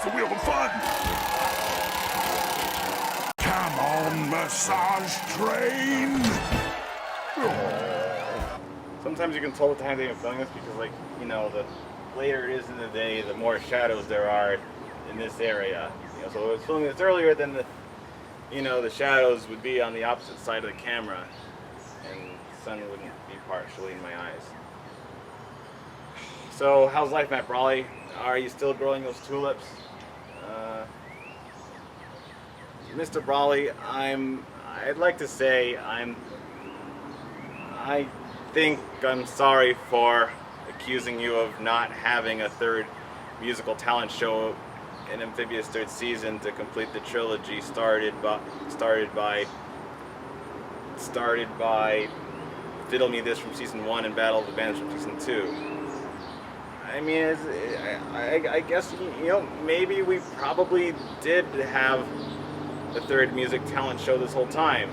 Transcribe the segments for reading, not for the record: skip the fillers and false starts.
It's a wheel of fun! Come on, massage train! Sometimes you can tell what time they're filming this because, like, you know, the later it is in the day, the more shadows there are in this area. You know, so if I was filming this earlier, then the shadows would be on the opposite side of the camera, and the sun wouldn't be partially in my eyes. So, how's life, Matt Brawley? Are you still growing those tulips? Mr. Brawley, I'd like to say I think I'm sorry for accusing you of not having a third musical talent show in Amphibia's third season to complete the trilogy started by Fiddle Me This from season 1 and Battle of the Bands from season 2. I mean, I guess, you know, maybe we probably did have the third music talent show this whole time.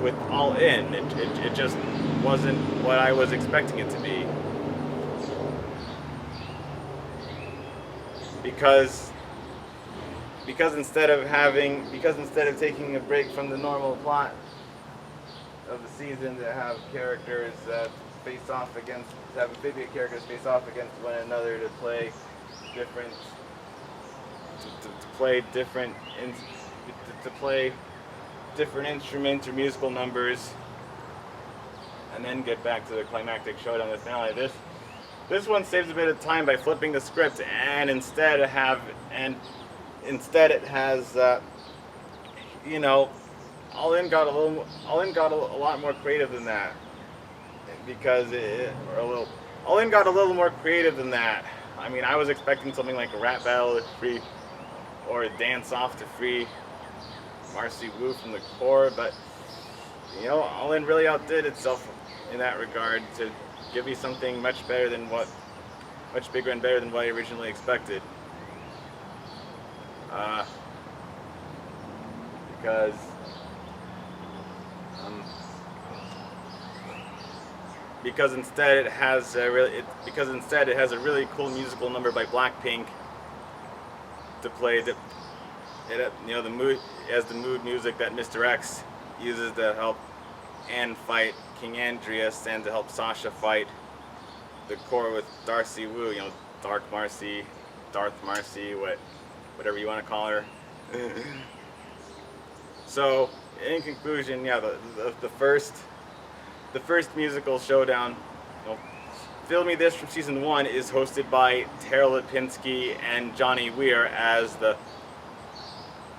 With All In, it just wasn't what I was expecting it to be. Because instead of taking a break from the normal plot of the season to have characters have Amphibia characters face off against one another to play different instruments or musical numbers, and then get back to the climactic showdown with finale. This one saves a bit of time by flipping the script, and instead it has All In got a lot more creative than that. All In got a little more creative than that. I mean, I was expecting something like a rap battle to free, or a dance off to free Marcy Wu from the core, but you know, All In really outdid itself in that regard to give me something much bigger and better than what I originally expected. Because instead it has a really cool musical number by Blackpink to play the mood music that Mr. X uses to help Anne fight King Andrias and to help Sasha fight the core with Darcy Wu, you know, Dark Marcy, Darth Marcy, whatever you want to call her. So, in conclusion, yeah, the first musical showdown, you know, Fiddle Me This from season 1 is hosted by Tara Lipinski and Johnny Weir as the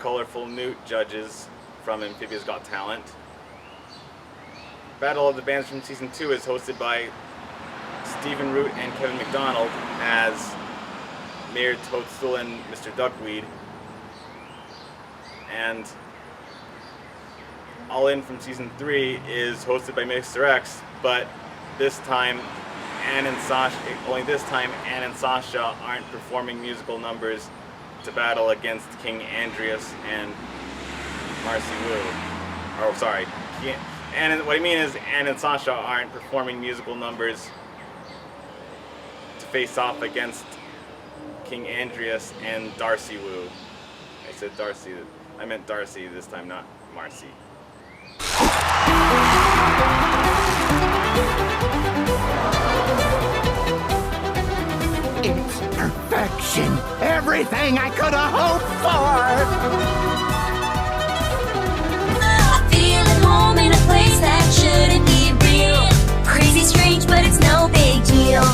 colorful newt judges from Amphibia's Got Talent. Battle of the Bands from season 2 is hosted by Stephen Root and Kevin McDonald as Mayor Toadstool and Mr. Duckweed. And All In from season 3 is hosted by Mr. X, but this time Anne and Sasha aren't performing musical numbers to battle against King Andrias and Marcy Wu. Oh, sorry. What I mean is Anne and Sasha aren't performing musical numbers to face off against King Andrias and Darcy Wu. I said Darcy. I meant Darcy this time, not Marcy. It's perfection. Everything I could have hoped for. I feel at home in a place that shouldn't be real. Crazy, strange, but it's no big deal.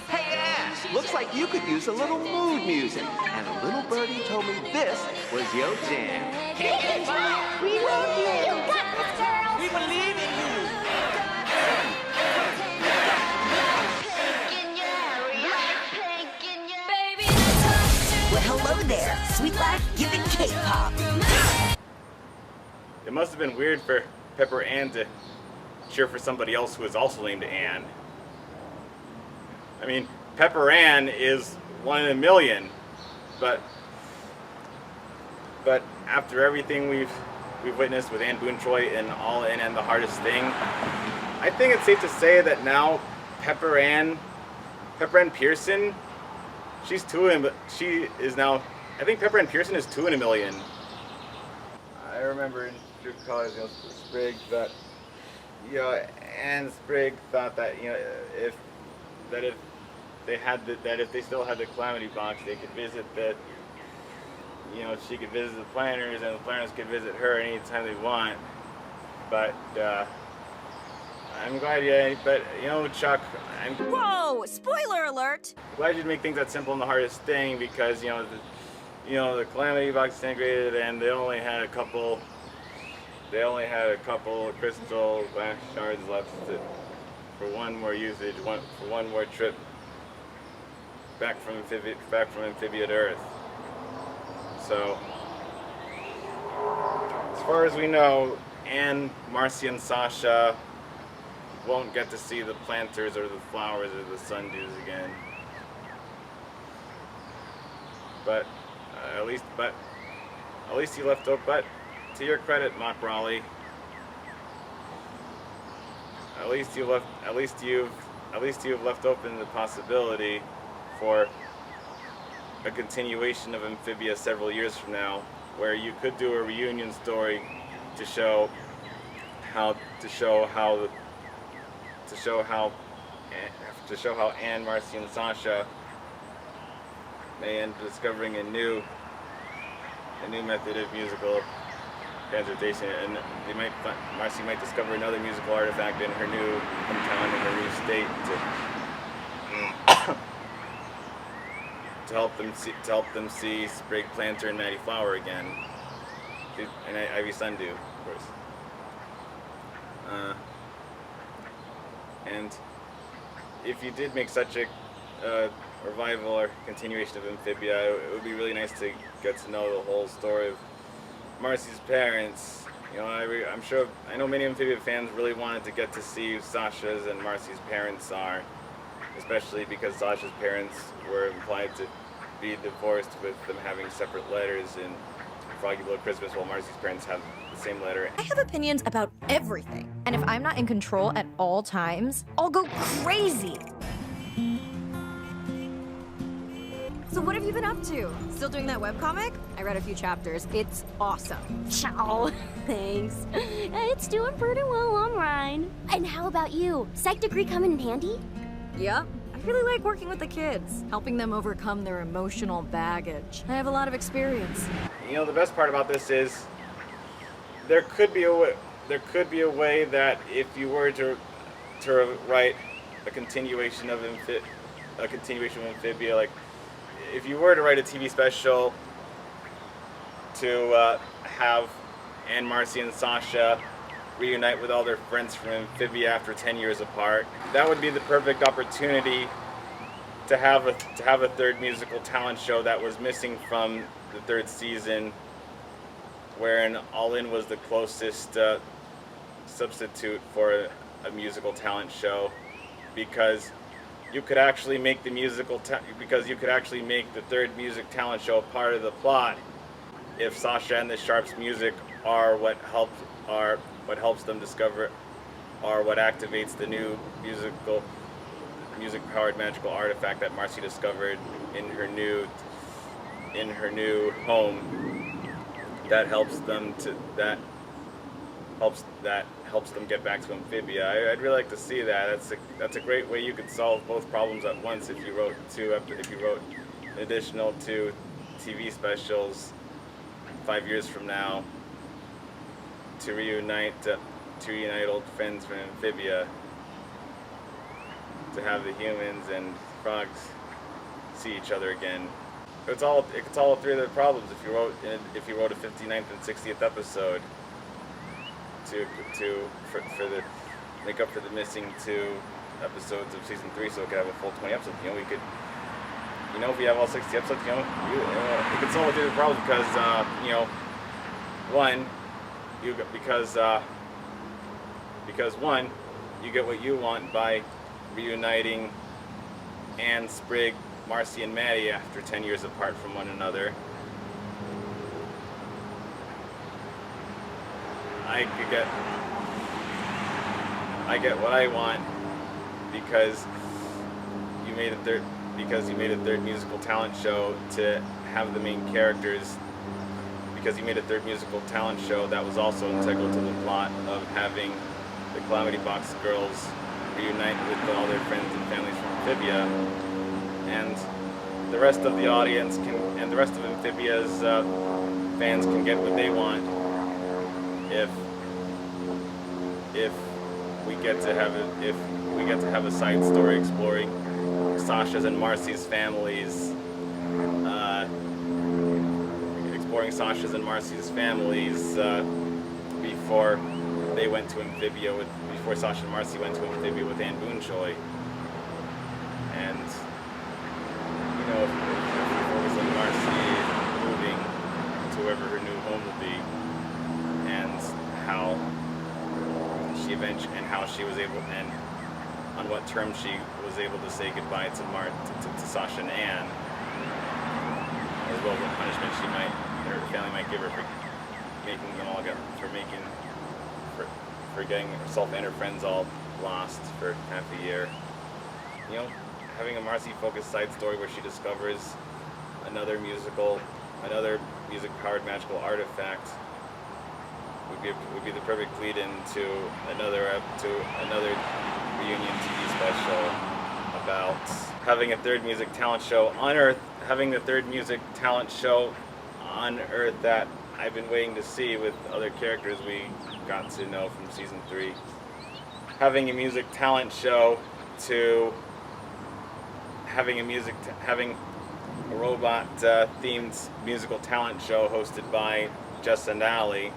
Hey, Ash, looks like you could use a little mood music. And a little birdie told me this was your jam. We love you. You got this, girl. We believe in you. Well, hello there. Sweet life giving K-pop. It must have been weird for Pepper Ann to cheer for somebody else who is also named Ann. I mean, Pepper Ann is 1 in a million, but after everything we've witnessed with Anne Boontroy and All In and The Hardest Thing, I think it's safe to say that now Pepper Ann Pepper Ann Pearson, she's she is now, I think Pepper Ann Pearson is 2 in a million. I remember in True Colors, Sprigg that, Anne Sprigg thought that, if they still had the Calamity Box, they could visit she could visit the Plantars, and the Plantars could visit her anytime they want. But I'm glad, but Chuck, Whoa! Spoiler alert! I'm glad you'd make things that simple and the hardest thing, because the Calamity Box disintegrated, and they only had a couple crystal glass shards left for one more usage, for one more trip back from Amphibia to Earth. So, as far as we know, Anne, Marcy, and Sasha won't get to see the plantars or the flowers or the sundews again. But at least you left open. But to your credit, Mock Raleigh, at least you've left open the possibility for a continuation of Amphibia several years from now, where you could do a reunion story to show how Anne, Marcy, and Sasha may end up discovering a new method of musical transportation, and Marcy might discover another musical artifact in her new hometown, in her new state, to help them see Sprigg, Plantar, and Natty Flower again, and Ivy Sundew, of course. And if you did make such a revival or continuation of Amphibia, it would be really nice to get to know the whole story of Marcy's parents. I know many Amphibia fans really wanted to get to see who Sasha's and Marcy's parents are, especially because Sasha's parents were implied to be divorced, with them having separate letters in Froggy Blow Christmas, while Marcy's parents have the same letter. I have opinions about everything, and if I'm not in control at all times, I'll go crazy. So what have you been up to? Still doing that webcomic? I read a few chapters. It's awesome. Ciao. Thanks. It's doing pretty well on mine. And how about you? Psych degree coming in handy? Yep. I really like working with the kids, helping them overcome their emotional baggage. I have a lot of experience. The best part about this is there could be a way that if you were to write a continuation of Amphibia, like if you were to write a TV special to have Anne, Marcy, and Sasha reunite with all their friends from Amphibia after 10 years apart, that would be the perfect opportunity to have a third musical talent show that was missing from the third season, wherein All In was the closest substitute for a musical talent show, because you could actually make the third music talent show a part of the plot if Sasha and the Sharps' music are what helps them discover, or what activates the new music-powered magical artifact that Marcy discovered in her new home. That helps them get back to Amphibia. I'd really like to see that. That's a great way you could solve both problems at once if you wrote an additional 2 TV specials 5 years from now to reunite old friends from Amphibia, to have the humans and frogs see each other again. It could solve 3 of the problems if you wrote a 59th and 60th episode to make up for the missing 2 episodes of season 3, so it could have a full 20 episodes. If we have all 60 episodes, it could solve 3 of the problems, because one, you get what you want by reuniting Anne, Sprigg, Marcy, and Maddie after 10 years apart from one another. I get what I want, because you made a third musical talent show to have the main characters, because he made a third musical talent show that was also integral to the plot of having the Calamity Box girls reunite with all their friends and families from Amphibia, and the rest of the audience and the rest of Amphibia's fans can get what they want if we get to have a side story exploring Sasha's and Marcy's families, before they went to Amphibia before Sasha and Marcy went to Amphibia with Anne Boonjoy. And if we focus on Marcy moving to wherever her new home will be, and how she was able, and on what terms she was able to say goodbye to Sasha and Anne, as well as what punishment her family might give her for making them all for getting herself and her friends all lost for half a year. Having a Marcy-focused side story where she discovers another music-powered magical artifact would be the perfect lead-in to another reunion TV special about having a third music talent show on Earth, that I've been waiting to see with other characters we got to know from season 3. Having a music talent show to having a robot themed musical talent show hosted by Jess and Ally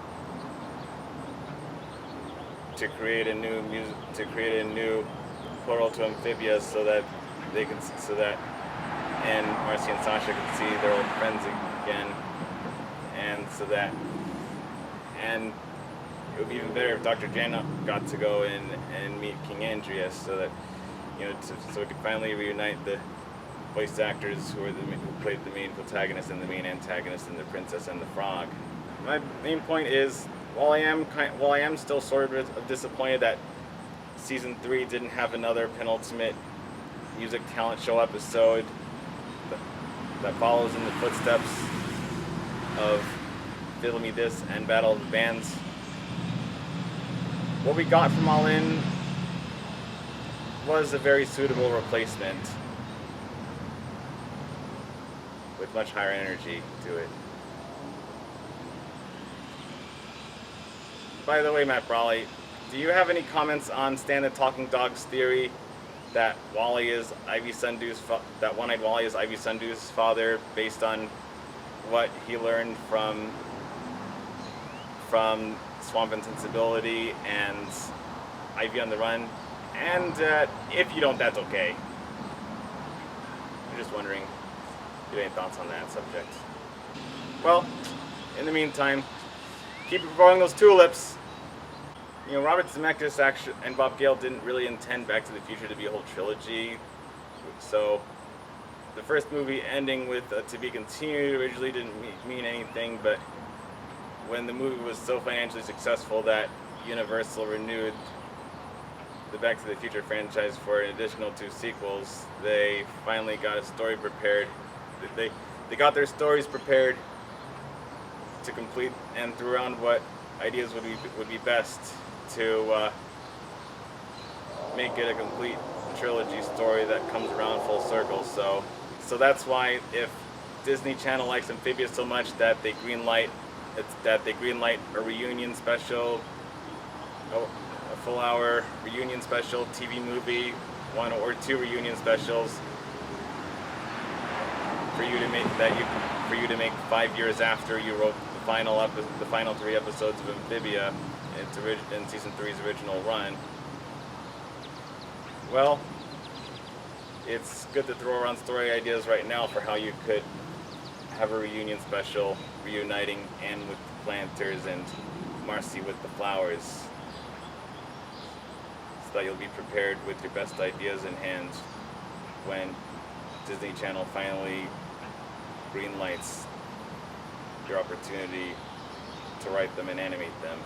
to create a new portal to Amphibia so that and Marcy and Sasha can see their old friends again, and it would be even better if Dr. Jan got to go and meet King Andrias, so that so we could finally reunite the voice actors who played the main protagonist and the main antagonist in The Princess and the Frog. My main point is, while I am still sort of disappointed that season 3 didn't have another penultimate music talent show episode that follows in the footsteps of Fiddle Me This and Battle of the Bands, what we got from All In was a very suitable replacement with much higher energy to it. By the way, Matt Brawley, do you have any comments on Stan the Talking Dog's theory that Wally is Ivy Sundu's that One-Eyed Wally is Ivy Sundu's father, based on what he learned from Swamp Insensibility and Ivy on the Run? And if you don't, that's okay. I'm just wondering if you have any thoughts on that subject. Well, in the meantime, keep growing those tulips. Robert Zemeckis and Bob Gale didn't really intend Back to the Future to be a whole trilogy. So the first movie ending with to be continued originally didn't mean anything, but when the movie was so financially successful that Universal renewed the Back to the Future franchise for an additional 2 sequels, they finally got a story prepared. They got their stories prepared to complete and threw around what ideas would be best to make it a complete trilogy story that comes around full circle. So that's why, if Disney Channel likes Amphibia so much that they greenlight a reunion special, a full-hour reunion special TV movie, 1 or 2 reunion specials for you to make 5 years after you wrote the final 3 episodes of Amphibia in season 3's original run. Well, it's good to throw around story ideas right now for how you could have a reunion special reuniting Anne with the Plantars and Marcy with the Flowers, so that you'll be prepared with your best ideas in hand when Disney Channel finally greenlights your opportunity to write them and animate them.